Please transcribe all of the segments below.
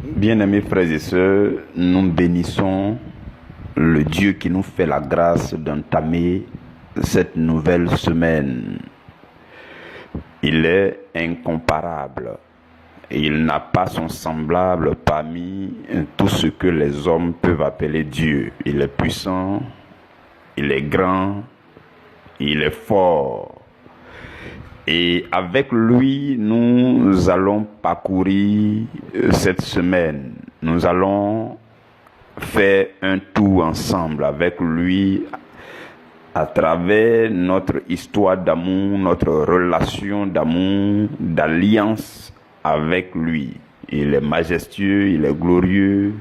Bien-aimés frères et sœurs, nous bénissons le Dieu qui nous fait la grâce d'entamer cette nouvelle semaine. Il est incomparable. Il n'a pas son semblable parmi tout ce que les hommes peuvent appeler Dieu. Il est puissant, il est grand, il est fort. Et avec lui, nous allons parcourir cette semaine. Nous allons faire un tour ensemble avec lui à travers notre histoire d'amour, notre relation d'amour, d'alliance avec lui. Il est majestueux, il est glorieux.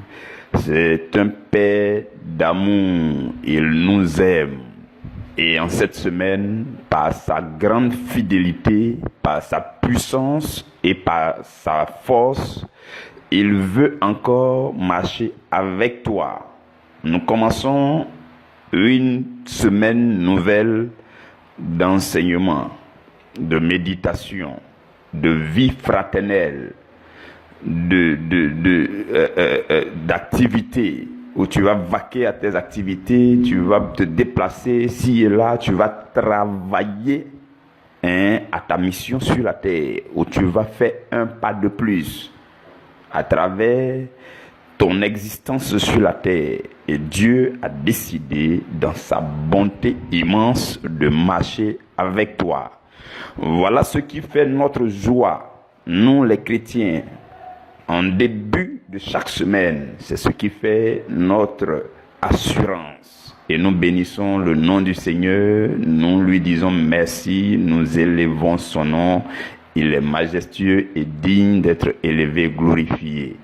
C'est un Père d'amour. Il nous aime. Et en cette semaine, par sa grande fidélité, par sa puissance et par sa force, il veut encore marcher avec toi. Nous commençons une semaine nouvelle d'enseignement, de méditation, de vie fraternelle, d'activité, où tu vas vaquer à tes activités, tu vas te déplacer ci et là, tu vas travailler à ta mission sur la terre, où tu vas faire un pas de plus à travers ton existence sur la terre. Et Dieu a décidé, dans sa bonté immense, de marcher avec toi. Voilà ce qui fait notre joie, nous les chrétiens. En début de chaque semaine, c'est ce qui fait notre assurance. Et nous bénissons le nom du Seigneur, nous lui disons merci, nous élevons son nom. Il est majestueux et digne d'être élevé, glorifié.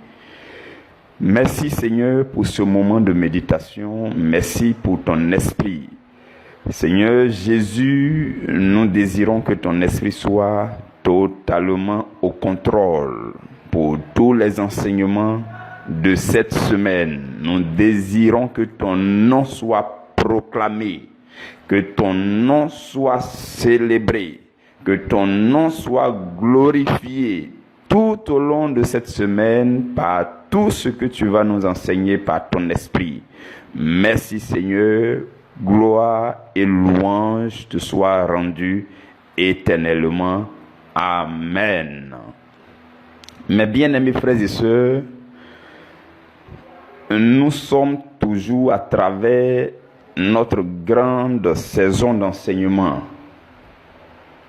Merci Seigneur pour ce moment de méditation, merci pour ton esprit. Seigneur Jésus, nous désirons que ton esprit soit totalement au contrôle. Pour tous les enseignements de cette semaine, nous désirons que ton nom soit proclamé, que ton nom soit célébré, que ton nom soit glorifié tout au long de cette semaine par tout ce que tu vas nous enseigner par ton esprit. Merci Seigneur, gloire et louange te soient rendues éternellement. Amen. Mes bien-aimés frères et sœurs, nous sommes toujours à travers notre grande saison d'enseignement,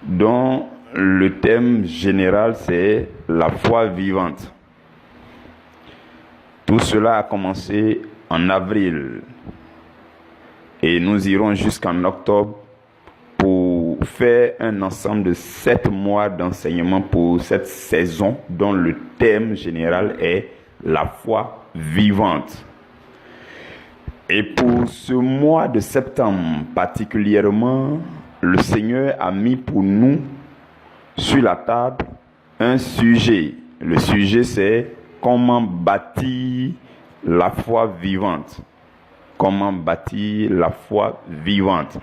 dont le thème général c'est la foi vivante. Tout cela a commencé en avril et nous irons jusqu'en octobre pour faire un ensemble de 7 mois d'enseignement pour cette saison dont le thème général est la foi vivante. Et pour ce mois de septembre particulièrement, le Seigneur a mis pour nous sur la table un sujet. Le sujet c'est comment bâtir la foi vivante. Comment bâtir la foi vivante.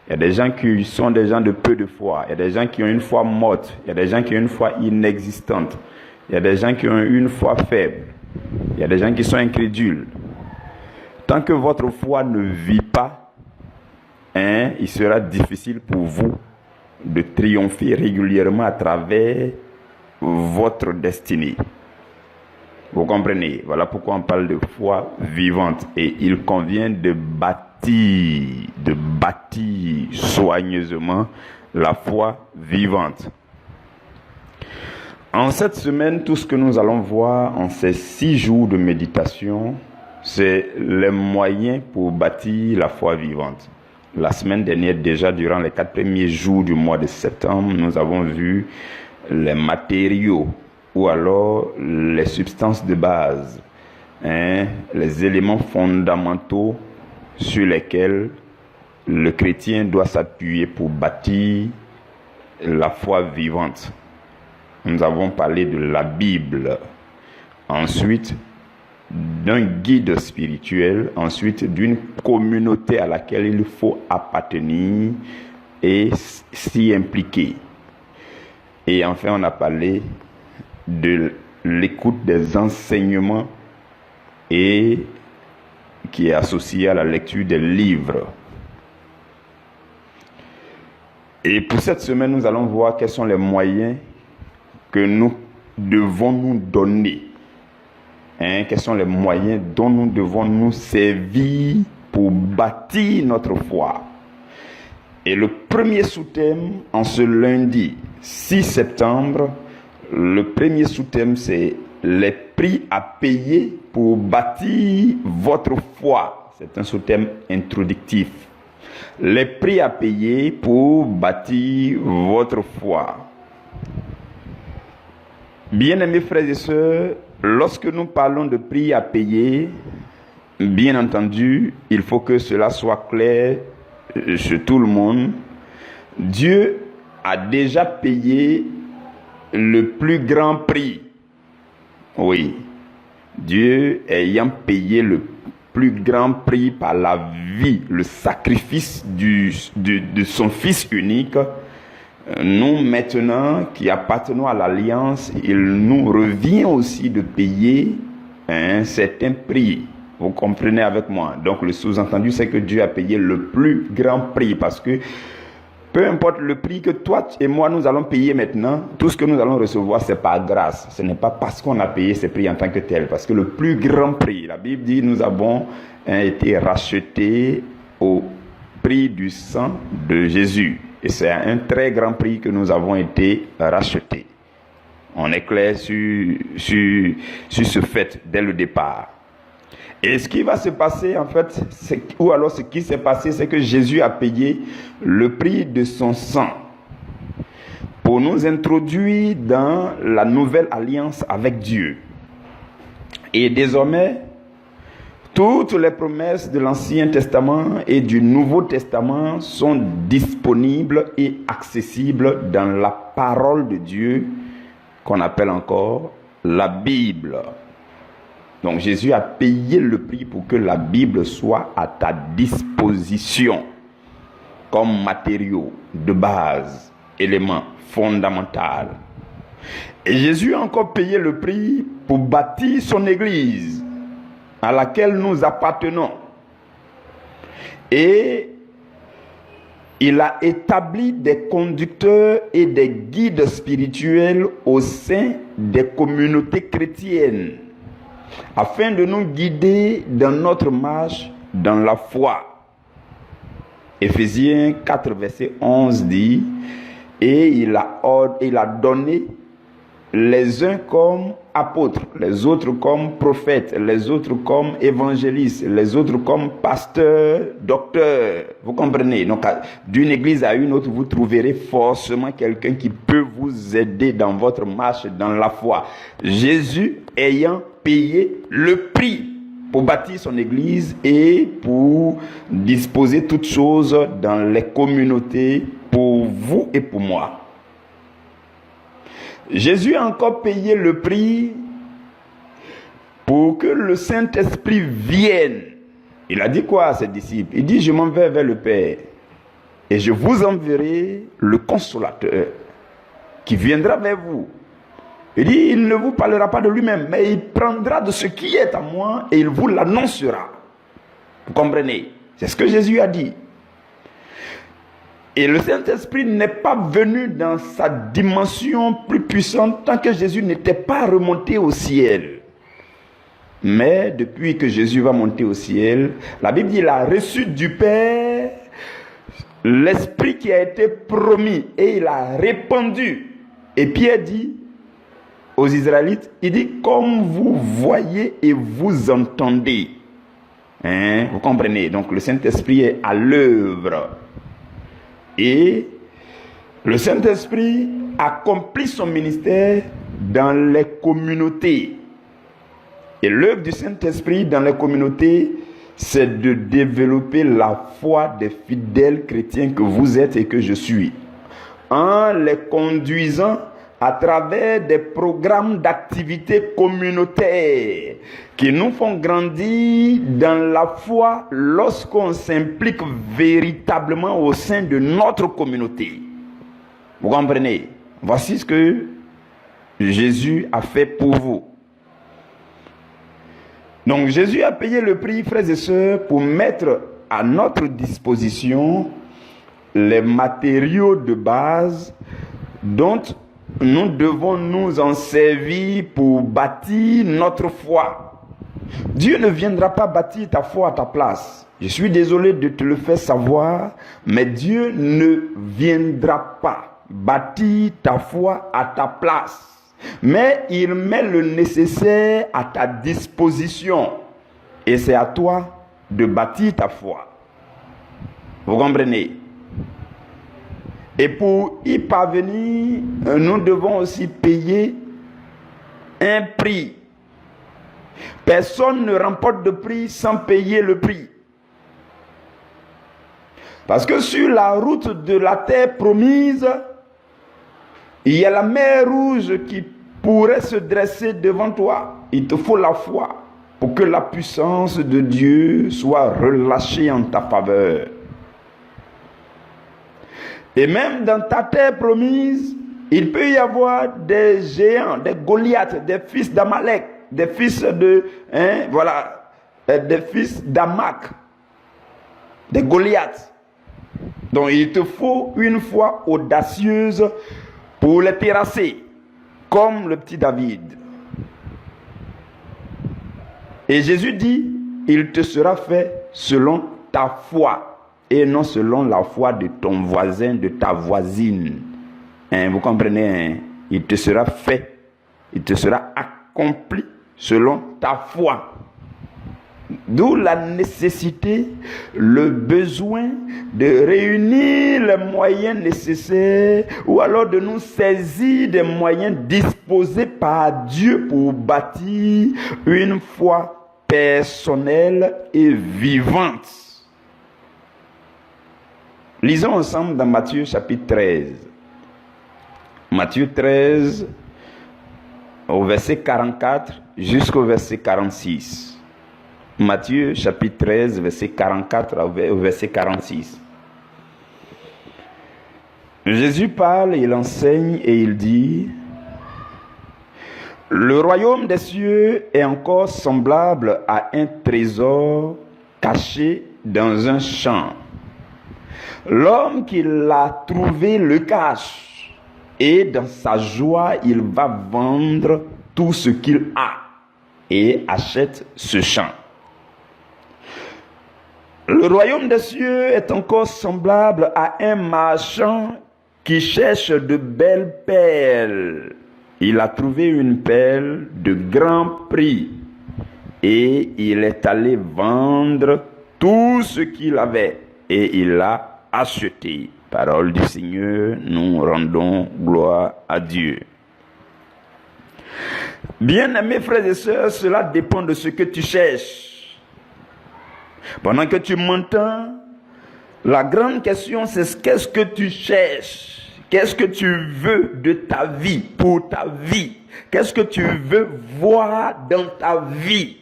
Il y a des gens qui sont des gens de peu de foi. Il y a des gens qui ont une foi morte. Il y a des gens qui ont une foi inexistante. Il y a des gens qui ont une foi faible. Il y a des gens qui sont incrédules. Tant que votre foi ne vit pas, il sera difficile pour vous de triompher régulièrement à travers votre destinée. Vous comprenez? Voilà pourquoi on parle de foi vivante. Et il convient de bâtir soigneusement la foi vivante. En cette semaine, tout ce que nous allons voir en ces 6 jours de méditation, c'est les moyens pour bâtir la foi vivante. La semaine dernière, déjà durant les 4 premiers jours du mois de septembre, nous avons vu les matériaux ou alors les substances de base, les éléments fondamentaux sur lesquels le chrétien doit s'appuyer pour bâtir la foi vivante. Nous avons parlé de la Bible, ensuite d'un guide spirituel, ensuite d'une communauté à laquelle il faut appartenir et s'y impliquer. Et enfin, on a parlé de l'écoute des enseignements et qui est associé à la lecture des livres. Et pour cette semaine, nous allons voir quels sont les moyens que nous devons nous donner. Quels sont les moyens dont nous devons nous servir pour bâtir notre foi. Et le premier sous-thème, en ce lundi 6 septembre, le premier sous-thème, c'est les prix à payer pour bâtir votre foi. C'est un sous-thème introductif. Les prix à payer pour bâtir votre foi. Bien-aimés frères et sœurs, lorsque nous parlons de prix à payer, bien entendu, il faut que cela soit clair chez tout le monde. Dieu a déjà payé le plus grand prix. Oui, Dieu ayant payé le plus grand prix par la vie, le sacrifice de son Fils unique, nous maintenant qui appartenons à l'Alliance, il nous revient aussi de payer un certain prix. Vous comprenez avec moi? Donc le sous-entendu, c'est que Dieu a payé le plus grand prix, parce que peu importe le prix que toi et moi nous allons payer maintenant, tout ce que nous allons recevoir, c'est par grâce. Ce n'est pas parce qu'on a payé ce prix en tant que tel, parce que le plus grand prix, la Bible dit, nous avons été rachetés au prix du sang de Jésus. Et c'est à un très grand prix que nous avons été rachetés. On est clair sur ce fait dès le départ. Et ce qui va se passer, en fait, ou alors ce qui s'est passé, c'est que Jésus a payé le prix de son sang pour nous introduire dans la nouvelle alliance avec Dieu. Et désormais, toutes les promesses de l'Ancien Testament et du Nouveau Testament sont disponibles et accessibles dans la parole de Dieu, qu'on appelle encore la Bible. Donc Jésus a payé le prix pour que la Bible soit à ta disposition comme matériau de base, élément fondamental. Et Jésus a encore payé le prix pour bâtir son Église à laquelle nous appartenons. Et il a établi des conducteurs et des guides spirituels au sein des communautés chrétiennes, afin de nous guider dans notre marche dans la foi. Éphésiens 4, verset 11 dit, et il a donné les uns comme apôtres, les autres comme prophètes, les autres comme évangélistes, les autres comme pasteurs, docteurs. Vous comprenez? Donc, d'une église à une autre, vous trouverez forcément quelqu'un qui peut vous aider dans votre marche dans la foi. Jésus ayant payé le prix pour bâtir son église et pour disposer toutes choses dans les communautés pour vous et pour moi. Jésus a encore payé le prix pour que le Saint-Esprit vienne. Il a dit quoi à ses disciples? Il dit, je m'en vais vers le Père et je vous enverrai le Consolateur qui viendra vers vous. Il dit, il ne vous parlera pas de lui-même, mais il prendra de ce qui est à moi et il vous l'annoncera. Vous comprenez? C'est ce que Jésus a dit. Et le Saint-Esprit n'est pas venu dans sa dimension plus puissante tant que Jésus n'était pas remonté au ciel. Mais depuis que Jésus va monter au ciel, la Bible dit qu'il a reçu du Père l'Esprit qui a été promis et il a répandu. Et Pierre dit aux Israélites, il dit, comme vous voyez et vous entendez. Vous comprenez? Donc le Saint-Esprit est à l'œuvre. Et le Saint-Esprit accomplit son ministère dans les communautés. Et l'œuvre du Saint-Esprit dans les communautés, c'est de développer la foi des fidèles chrétiens que vous êtes et que je suis, en les conduisant à travers des programmes d'activité communautaires qui nous font grandir dans la foi lorsqu'on s'implique véritablement au sein de notre communauté. Vous comprenez? Voici ce que Jésus a fait pour vous. Donc Jésus a payé le prix, frères et sœurs, pour mettre à notre disposition les matériaux de base dont nous devons nous en servir pour bâtir notre foi. Dieu ne viendra pas bâtir ta foi à ta place. Je suis désolé de te le faire savoir, mais Dieu ne viendra pas bâtir ta foi à ta place. Mais il met le nécessaire à ta disposition. Et c'est à toi de bâtir ta foi. Vous comprenez? Et pour y parvenir, nous devons aussi payer un prix. Personne ne remporte de prix sans payer le prix. Parce que sur la route de la terre promise, il y a la mer Rouge qui pourrait se dresser devant toi. Il te faut la foi pour que la puissance de Dieu soit relâchée en ta faveur. Et même dans ta terre promise, il peut y avoir des géants, des Goliaths, des fils d'Amalek, des fils de, des fils d'Amak, des Goliaths. Donc il te faut une foi audacieuse pour les terrasser, comme le petit David. Et Jésus dit, il te sera fait selon ta foi, et non selon la foi de ton voisin, de ta voisine. Vous comprenez? Il te sera fait, il te sera accompli selon ta foi. D'où la nécessité, le besoin de réunir les moyens nécessaires ou alors de nous saisir des moyens disposés par Dieu pour bâtir une foi personnelle et vivante. Lisons ensemble dans Matthieu chapitre 13. Matthieu 13, au verset 44 jusqu'au verset 46. Matthieu chapitre 13, verset 44 au verset 46. Jésus parle, il enseigne et il dit: le royaume des cieux est encore semblable à un trésor caché dans un champ. L'homme qui l'a trouvé le cache, et dans sa joie, il va vendre tout ce qu'il a et achète ce champ. Le royaume des cieux est encore semblable à un marchand qui cherche de belles perles. Il a trouvé une perle de grand prix et il est allé vendre tout ce qu'il avait et il l'a acheté. Parole du Seigneur, nous rendons gloire à Dieu. Bien-aimés frères et sœurs, cela dépend de ce que tu cherches. Pendant que tu m'entends, la grande question c'est qu'est-ce que tu cherches? Qu'est-ce que tu veux de ta vie, pour ta vie? Qu'est-ce que tu veux voir dans ta vie?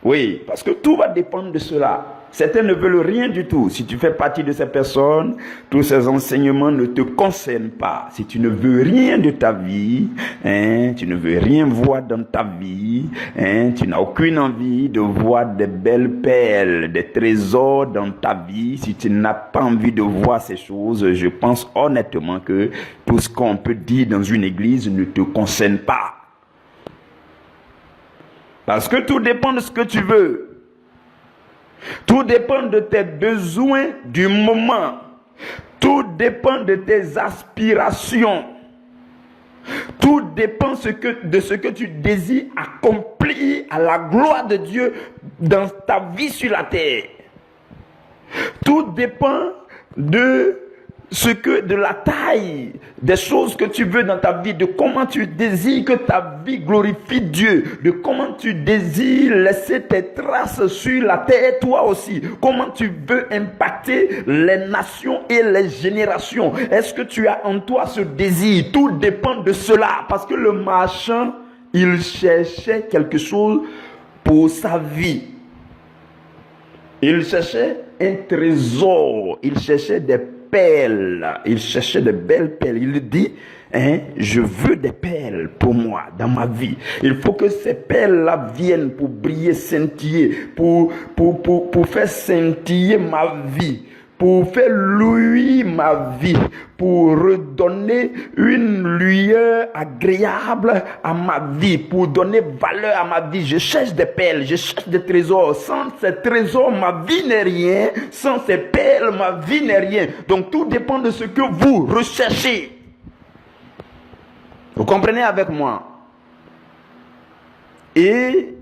Oui, parce que tout va dépendre de cela. Certains ne veulent rien du tout. Si tu fais partie de ces personnes, tous ces enseignements ne te concernent pas. Si tu ne veux rien de ta vie, tu ne veux rien voir dans ta vie, tu n'as aucune envie de voir des belles perles, des trésors dans ta vie, si tu n'as pas envie de voir ces choses, je pense honnêtement que tout ce qu'on peut dire dans une église ne te concerne pas. Parce que tout dépend de ce que tu veux. Tout dépend de tes besoins du moment. Tout dépend de tes aspirations. Tout dépend de ce que tu désires accomplir à la gloire de Dieu dans ta vie sur la terre. Tout dépend de la taille des choses que tu veux dans ta vie, de comment tu désires que ta vie glorifie Dieu, de comment tu désires laisser tes traces sur la terre toi aussi, comment tu veux impacter les nations et les générations. Est-ce que tu as en toi ce désir? Tout dépend de cela, parce que le marchand, il cherchait quelque chose pour sa vie. Il cherchait un trésor, il cherchait des perles, il cherchait de belles perles. Il dit, Je veux des perles pour moi, dans ma vie. Il faut que ces perles-là viennent pour briller, scintiller, pour faire scintiller ma vie, pour faire luire ma vie, pour redonner une lueur agréable à ma vie, pour donner valeur à ma vie. Je cherche des perles, je cherche des trésors. Sans ces trésors, ma vie n'est rien. Sans ces perles, ma vie n'est rien. Donc tout dépend de ce que vous recherchez. Vous comprenez avec moi? Et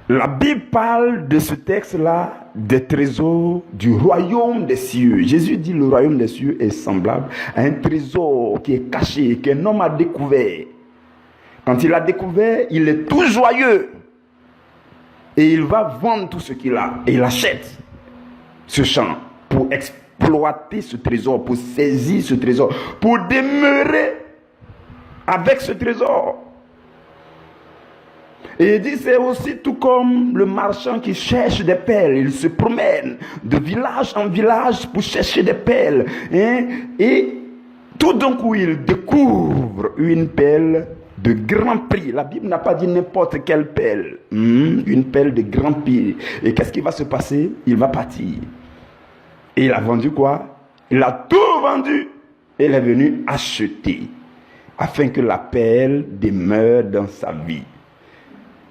la Bible parle de ce texte-là, des trésors du royaume des cieux. Jésus dit le royaume des cieux est semblable à un trésor qui est caché, qu'un homme a découvert. Quand il l'a découvert, il est tout joyeux. Et il va vendre tout ce qu'il a. Et il achète ce champ pour exploiter ce trésor, pour saisir ce trésor, pour demeurer avec ce trésor. Et il dit, c'est aussi tout comme le marchand qui cherche des perles. Il se promène de village en village pour chercher des perles. Et tout d'un coup, il découvre une perle de grand prix. La Bible n'a pas dit n'importe quelle perle. Une perle de grand prix. Et qu'est-ce qui va se passer? Il va partir. Et il a vendu quoi? Il a tout vendu. Et il est venu acheter. Afin que la perle demeure dans sa vie.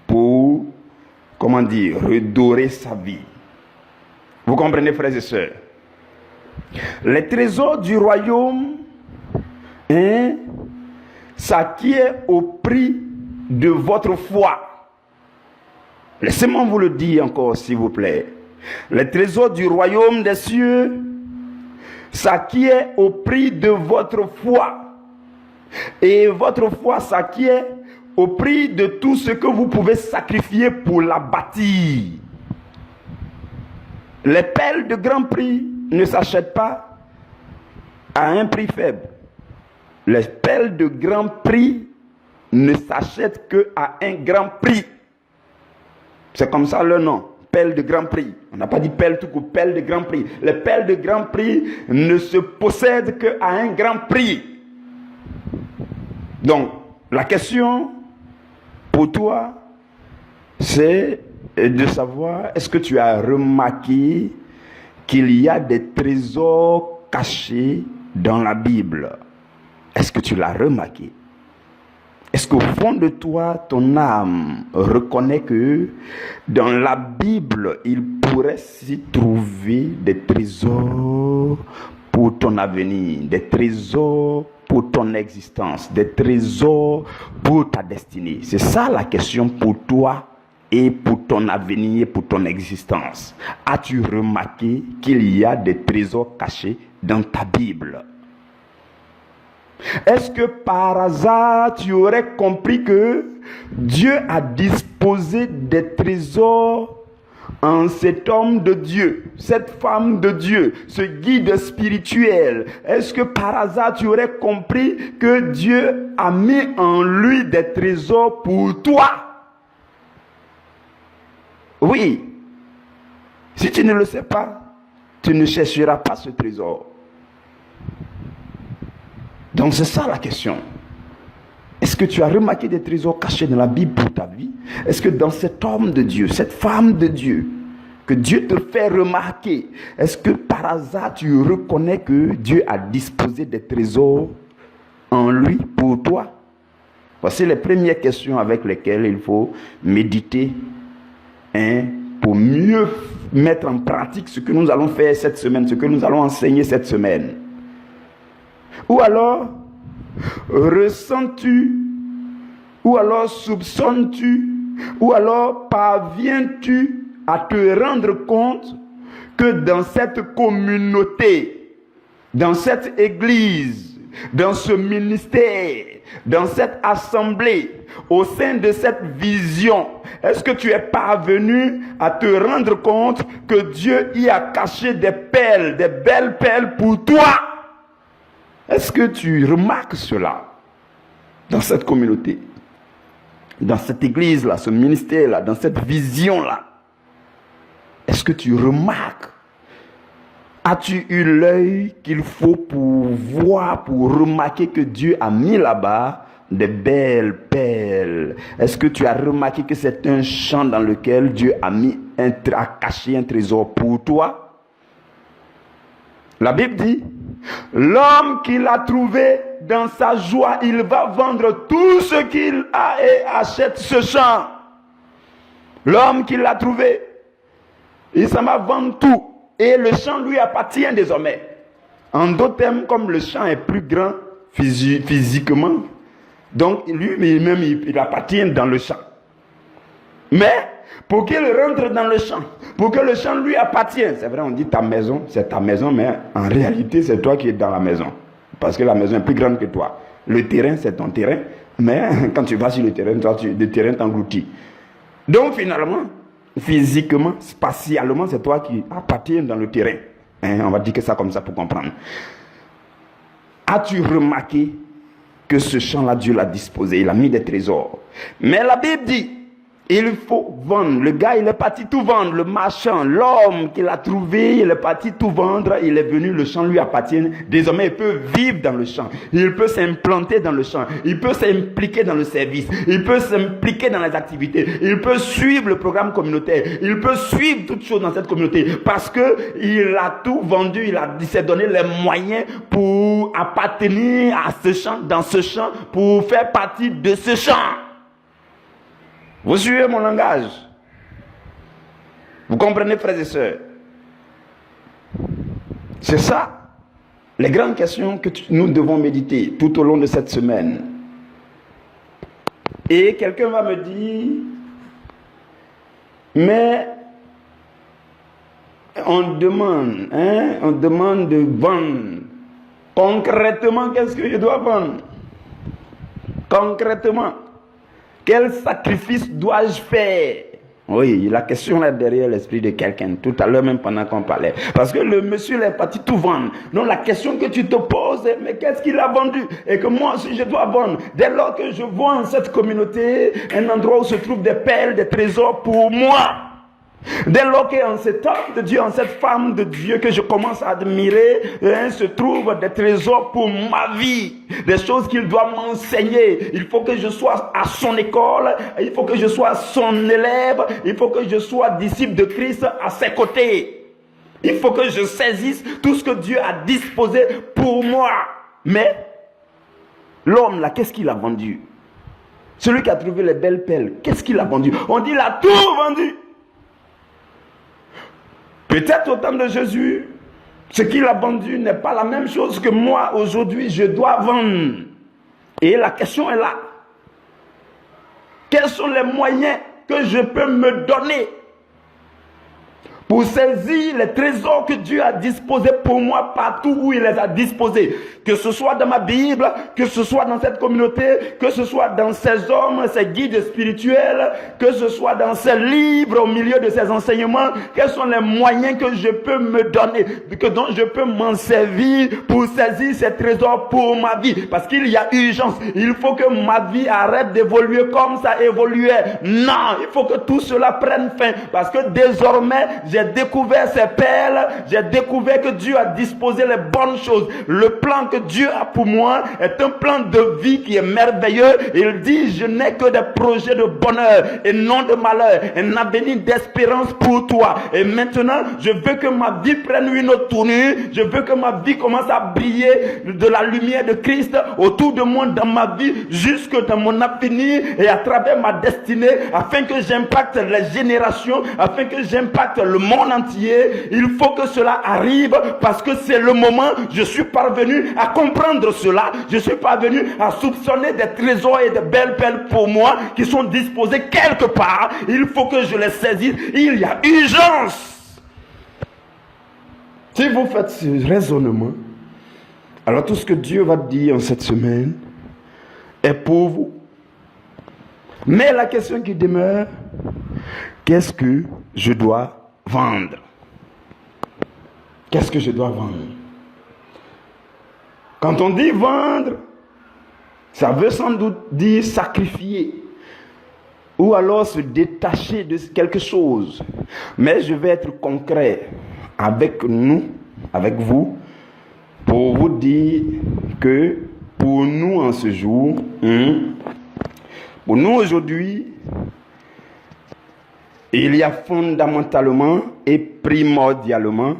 Pour, redorer sa vie. Vous comprenez, frères et sœurs? Les trésors du royaume s'acquièrent au prix de votre foi. Laissez-moi vous le dire encore, s'il vous plaît. Les trésors du royaume des cieux s'acquièrent au prix de votre foi. Et votre foi s'acquiert au prix de tout ce que vous pouvez sacrifier pour la bâtir. Les perles de grand prix ne s'achètent pas à un prix faible. Les perles de grand prix ne s'achètent qu'à un grand prix. C'est comme ça le nom, perles de grand prix. On n'a pas dit perles tout court, perles de grand prix. Les perles de grand prix ne se possèdent qu'à un grand prix. Donc, la question pour toi, c'est de savoir, est-ce que tu as remarqué qu'il y a des trésors cachés dans la Bible? Est-ce que tu l'as remarqué? Est-ce qu'au fond de toi, ton âme reconnaît que dans la Bible, il pourrait s'y trouver des trésors pour ton avenir, des trésors pour ton existence, des trésors pour ta destinée? C'est ça la question pour toi et pour ton avenir, pour ton existence. As-tu remarqué qu'il y a des trésors cachés dans ta Bible? Est-ce que par hasard tu aurais compris que Dieu a disposé des trésors en cet homme de Dieu, cette femme de Dieu, ce guide spirituel? Est-ce que par hasard tu aurais compris que Dieu a mis en lui des trésors pour toi? Oui. Si tu ne le sais pas, tu ne chercheras pas ce trésor. Donc c'est ça la question. Est-ce que tu as remarqué des trésors cachés dans la Bible pour ta vie? Est-ce que dans cet homme de Dieu, cette femme de Dieu, que Dieu te fait remarquer, est-ce que par hasard tu reconnais que Dieu a disposé des trésors en lui pour toi? Voici les premières questions avec lesquelles il faut méditer, pour mieux mettre en pratique ce que nous allons faire cette semaine, ce que nous allons enseigner cette semaine. Ou alors, ressens-tu, ou alors soupçonnes-tu, ou alors parviens-tu à te rendre compte que dans cette communauté, dans cette église, dans ce ministère, dans cette assemblée, au sein de cette vision, est-ce que tu es parvenu à te rendre compte que Dieu y a caché des perles, des belles perles pour toi? Est-ce que tu remarques cela dans cette communauté, dans cette église-là, ce ministère-là, dans cette vision-là? Est-ce que tu remarques As-tu eu l'œil qu'il faut pour voir, pour remarquer que Dieu a mis là-bas des belles perles? Est-ce que tu as remarqué que c'est un champ dans lequel Dieu a caché un trésor pour toi? La Bible dit, l'homme qu'il a trouvé dans sa joie, il va vendre tout ce qu'il a et achète ce champ. L'homme qui l'a trouvé, il s'en va vendre tout. Et le champ lui appartient désormais. En d'autres termes, comme le champ est plus grand physiquement, donc lui-même, il appartient dans le champ. Mais, pour qu'il rentre dans le champ, pour que le champ lui appartienne, c'est vrai, on dit ta maison, c'est ta maison, mais en réalité, c'est toi qui es dans la maison. Parce que la maison est plus grande que toi. Le terrain, c'est ton terrain, mais quand tu vas sur le terrain, le terrain t'engloutit. Donc, finalement, physiquement, spatialement, c'est toi qui appartiens dans le terrain. On va dire que ça comme ça pour comprendre. As-tu remarqué que ce champ-là, Dieu l'a disposé, il a mis des trésors. Mais la Bible dit, il faut vendre. Le gars, il est parti tout vendre. Le marchand, l'homme qu'il a trouvé, il est parti tout vendre. Il est venu, le champ lui appartient. Désormais, il peut vivre dans le champ. Il peut s'implanter dans le champ. Il peut s'impliquer dans le service. Il peut s'impliquer dans les activités. Il peut suivre le programme communautaire. Il peut suivre toutes choses dans cette communauté. Parce que il a tout vendu. Il s'est donné les moyens pour appartenir à ce champ, dans ce champ, pour faire partie de ce champ. Vous suivez mon langage? Vous comprenez, frères et sœurs? C'est ça, les grandes questions que nous devons méditer tout au long de cette semaine. Et quelqu'un va me dire, mais on demande de vendre. Concrètement, qu'est-ce que je dois vendre? Concrètement, quel sacrifice dois-je faire? Oui, la question est derrière l'esprit de quelqu'un, tout à l'heure même pendant qu'on parlait. Parce que le monsieur est parti tout vendre. Donc la question que tu te poses, mais qu'est-ce qu'il a vendu? Et que moi aussi je dois vendre. Dès lors que je vois en cette communauté un endroit où se trouvent des perles, des trésors pour moi. Dès lors qu'en cet homme de Dieu, en cette femme de Dieu que je commence à admirer, se trouvent des trésors pour ma vie, des choses qu'il doit m'enseigner. Il faut que je sois à son école, il faut que je sois son élève, il faut que je sois disciple de Christ à ses côtés. Il faut que je saisisse tout ce que Dieu a disposé pour moi. Mais l'homme là, qu'est-ce qu'il a vendu? Celui qui a trouvé les belles perles, qu'est-ce qu'il a vendu? On dit il a tout vendu. Peut-être au temps de Jésus, ce qu'il a vendu n'est pas la même chose que moi aujourd'hui je dois vendre. Et la question est là. Quels sont les moyens que je peux me donner pour saisir les trésors que Dieu a disposés pour moi partout où il les a disposés? Que ce soit dans ma Bible, que ce soit dans cette communauté, que ce soit dans ces hommes, ces guides spirituels, que ce soit dans ces livres, au milieu de ces enseignements. Quels sont les moyens que je peux me donner, dont je peux m'en servir pour saisir ces trésors pour ma vie? Parce qu'il y a urgence. Il faut que ma vie arrête d'évoluer comme ça évoluait. Non, il faut que tout cela prenne fin. Parce que désormais, j'ai découvert ces perles, j'ai découvert que Dieu a disposé les bonnes choses. Le plan que Dieu a pour moi est un plan de vie qui est merveilleux. Il dit, je n'ai que des projets de bonheur et non de malheur, un avenir d'espérance pour toi. Et maintenant, je veux que ma vie prenne une autre tournure. Je veux que ma vie commence à briller de la lumière de Christ autour de moi, dans ma vie, jusque dans mon avenir et à travers ma destinée, afin que j'impacte les générations, afin que j'impacte le monde entier. Il faut que cela arrive parce que c'est le moment. Je suis parvenu à comprendre cela. Je suis parvenu à soupçonner des trésors et de belles perles pour moi qui sont disposés quelque part. Il faut que je les saisisse. Il y a urgence. Si vous faites ce raisonnement, alors tout ce que Dieu va dire en cette semaine est pour vous. Mais la question qui demeure, qu'est-ce que je dois vendre? Qu'est-ce que je dois vendre? Quand on dit vendre, ça veut sans doute dire sacrifier ou alors se détacher de quelque chose. Mais je vais être concret avec nous avec vous pour vous dire que pour nous en ce jour, pour nous aujourd'hui, il y a fondamentalement et primordialement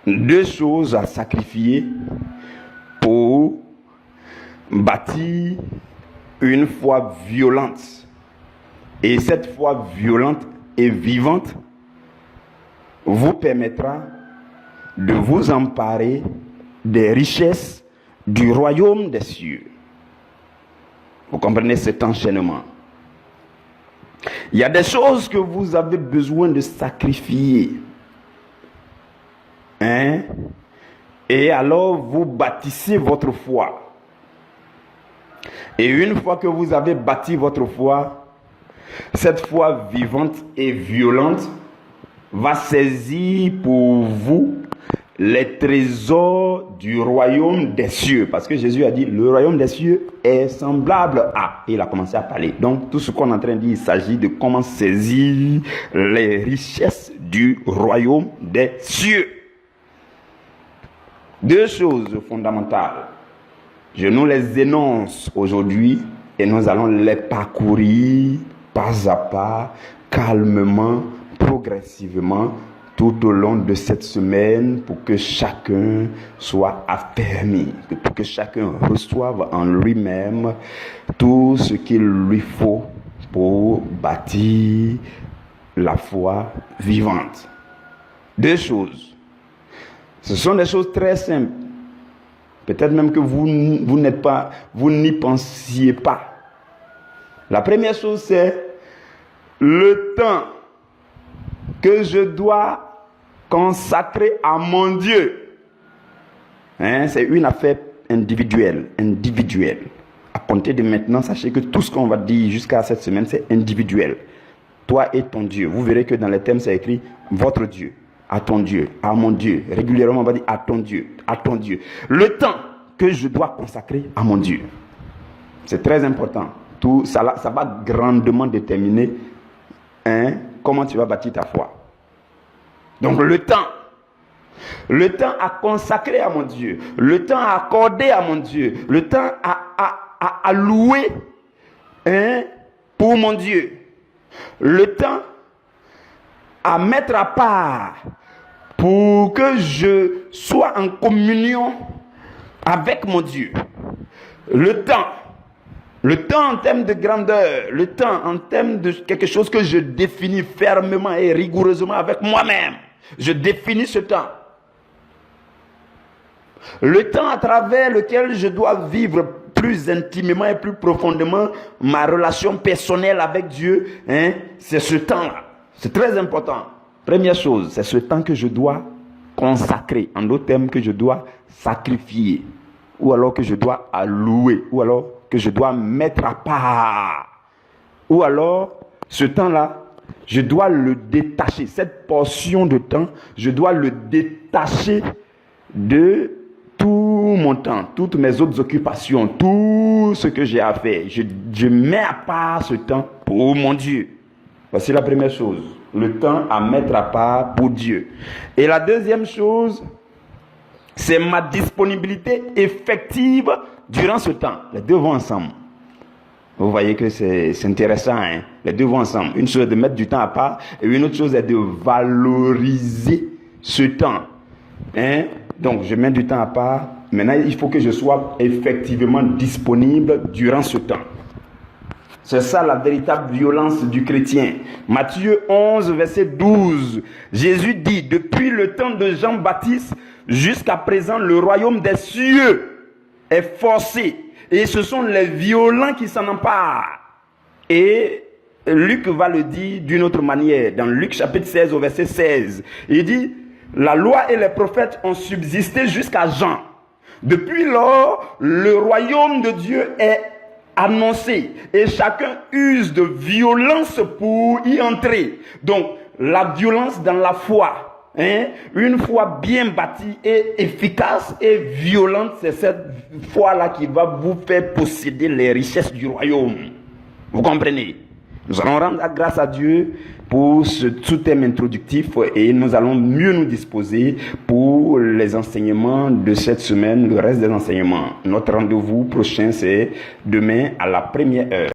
2 choses à sacrifier pour bâtir une foi violente. Et cette foi violente et vivante vous permettra de vous emparer des richesses du royaume des cieux. Vous comprenez cet enchaînement? Il y a des choses que vous avez besoin de sacrifier. Et alors vous bâtissez votre foi. Et une fois que vous avez bâti votre foi, cette foi vivante et violente va saisir pour vous les trésors du royaume des cieux. Parce que Jésus a dit, le royaume des cieux est semblable à... Et il a commencé à parler. Donc tout ce qu'on est en train de dire, il s'agit de comment saisir les richesses du royaume des cieux. 2 choses fondamentales. Je nous les énonce aujourd'hui et nous allons les parcourir pas à pas, calmement, progressivement, tout au long de cette semaine pour que chacun soit affermi, pour que chacun reçoive en lui-même tout ce qu'il lui faut pour bâtir la foi vivante. 2 choses. Ce sont des choses très simples. Peut-être même que vous n'y pensiez pas. La première chose, c'est le temps que je dois consacrer à mon Dieu. C'est une affaire individuelle. À compter de maintenant, sachez que tout ce qu'on va dire jusqu'à cette semaine, c'est individuel. Toi et ton Dieu. Vous verrez que dans les thèmes, c'est écrit votre Dieu, à ton Dieu, à mon Dieu. Régulièrement, on va dire à ton Dieu, à ton Dieu. Le temps que je dois consacrer à mon Dieu. C'est très important. Tout ça va grandement déterminer comment tu vas bâtir ta foi. Donc le temps à consacrer à mon Dieu, le temps à accorder à mon Dieu, le temps à louer pour mon Dieu, le temps à mettre à part pour que je sois en communion avec mon Dieu. Le temps en termes de grandeur, le temps en termes de quelque chose que je définis fermement et rigoureusement avec moi-même. Je définis ce temps. Le temps à travers lequel je dois vivre plus intimement et plus profondément ma relation personnelle avec Dieu, c'est ce temps-là. C'est très important. Première chose, c'est ce temps que je dois consacrer. En d'autres termes, que je dois sacrifier. Ou alors que je dois allouer. Ou alors que je dois mettre à part. Ou alors, ce temps-là, je dois le détacher. Cette portion de temps, je dois le détacher de tout mon temps, toutes mes autres occupations, tout ce que j'ai à faire. Je mets à part ce temps pour mon Dieu. Voici la première chose. Le temps à mettre à part pour Dieu. Et la deuxième chose, c'est ma disponibilité effective durant ce temps. Les deux vont ensemble. Vous voyez que c'est intéressant, Les deux vont ensemble. Une chose est de mettre du temps à part et une autre chose est de valoriser ce temps. Donc, je mets du temps à part. Maintenant, il faut que je sois effectivement disponible durant ce temps. C'est ça la véritable violence du chrétien. Matthieu 11, verset 12. Jésus dit, depuis le temps de Jean-Baptiste jusqu'à présent, le royaume des cieux est forcé. Et ce sont les violents qui s'en emparent. Et Luc va le dire d'une autre manière. Dans Luc chapitre 16 au verset 16. Il dit, la loi et les prophètes ont subsisté jusqu'à Jean. Depuis lors, le royaume de Dieu est annoncé. Et chacun use de violence pour y entrer. Donc, la violence dans la foi. Une foi bien bâtie et efficace et violente, c'est cette foi-là qui va vous faire posséder les richesses du royaume. Vous comprenez? Nous allons rendre grâce à Dieu pour ce sous-thème introductif et nous allons mieux nous disposer pour les enseignements de cette semaine, le reste des enseignements. Notre rendez-vous prochain, c'est demain à la 1re heure.